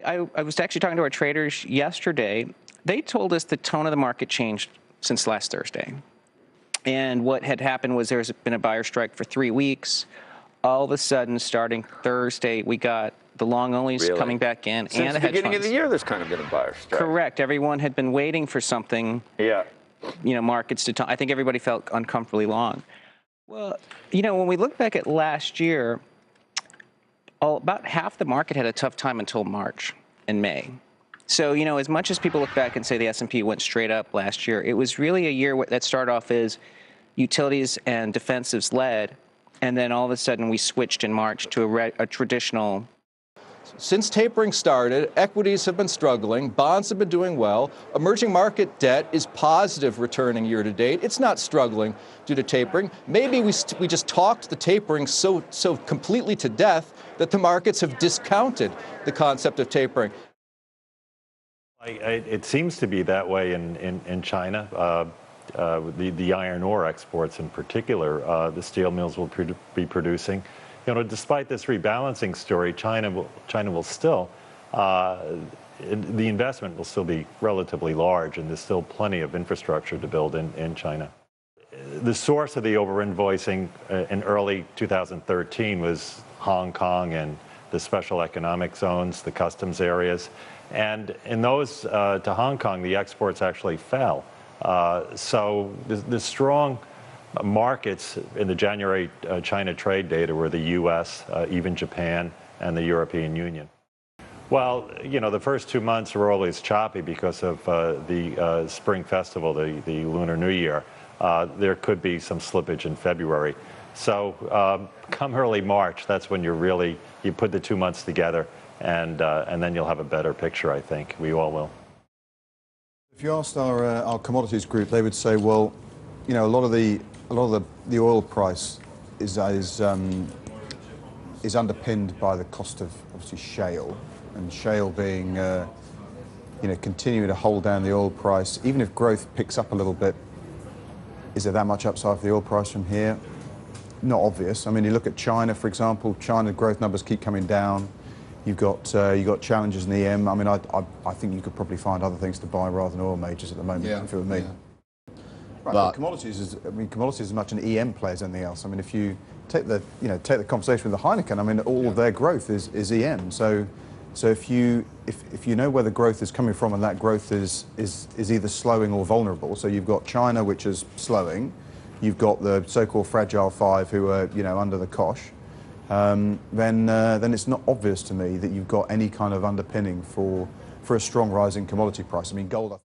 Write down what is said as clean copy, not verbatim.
I was actually talking to our traders yesterday. They told us the tone of the market changed since last Thursday. And what had happened was there's been a buyer strike for 3 weeks. All of a sudden, starting Thursday, we got the long-onlys coming back in Since and the the hedge beginning funds. of the year, there's kind of been a buyer strike. Correct. Everyone had been waiting for something, markets to I think everybody felt uncomfortably long. Well, when we look back at last year, about half the market had a tough time until March and May. So, as much as people look back and say the S&P went straight up last year, it was really a year that started off as utilities and defensives led, and then all of a sudden we switched in March to a traditional. Since tapering started, equities have been struggling, bonds have been doing well, emerging market debt is positive returning year to date. It's not struggling due to tapering. Maybe we just talked the tapering so completely to death that the markets have discounted the concept of tapering. It seems to be that way in China. The iron ore exports in particular, the steel mills will be producing. Despite this rebalancing story, China will still, the investment will still be relatively large, and there's still plenty of infrastructure to build in China. The source of the over-invoicing in early 2013 was Hong Kong and the special economic zones, the customs areas. And in those to Hong Kong, the exports actually fell. So the strong markets in the January China trade data were the U.S., even Japan, and the European Union. Well, the first 2 months were always choppy because of the Spring Festival, the Lunar New Year. There could be some slippage in February. So come early March, that's when you put the 2 months together, and then you'll have a better picture, I think. We all will. If you asked our commodities group, they would say, well, a lot of the oil price is underpinned by the cost of obviously shale, and shale being continuing to hold down the oil price. Even if growth picks up a little bit, is there that much upside for the oil price from here? Not obvious. I mean, you look at China, for example. China growth numbers keep coming down. You've got challenges in EM. I mean, I think you could probably find other things to buy rather than oil majors at the moment, if it were me. Right, but commodities is as much an EM play as anything else. I mean, if you take the conversation with the Heineken, I mean, all of their growth is EM. So if you know where the growth is coming from, and that growth is either slowing or vulnerable. So you've got China, which is slowing. You've got the so-called fragile five who are under the cosh. Then it's not obvious to me that you've got any kind of underpinning for a strong rising commodity price. I mean, gold.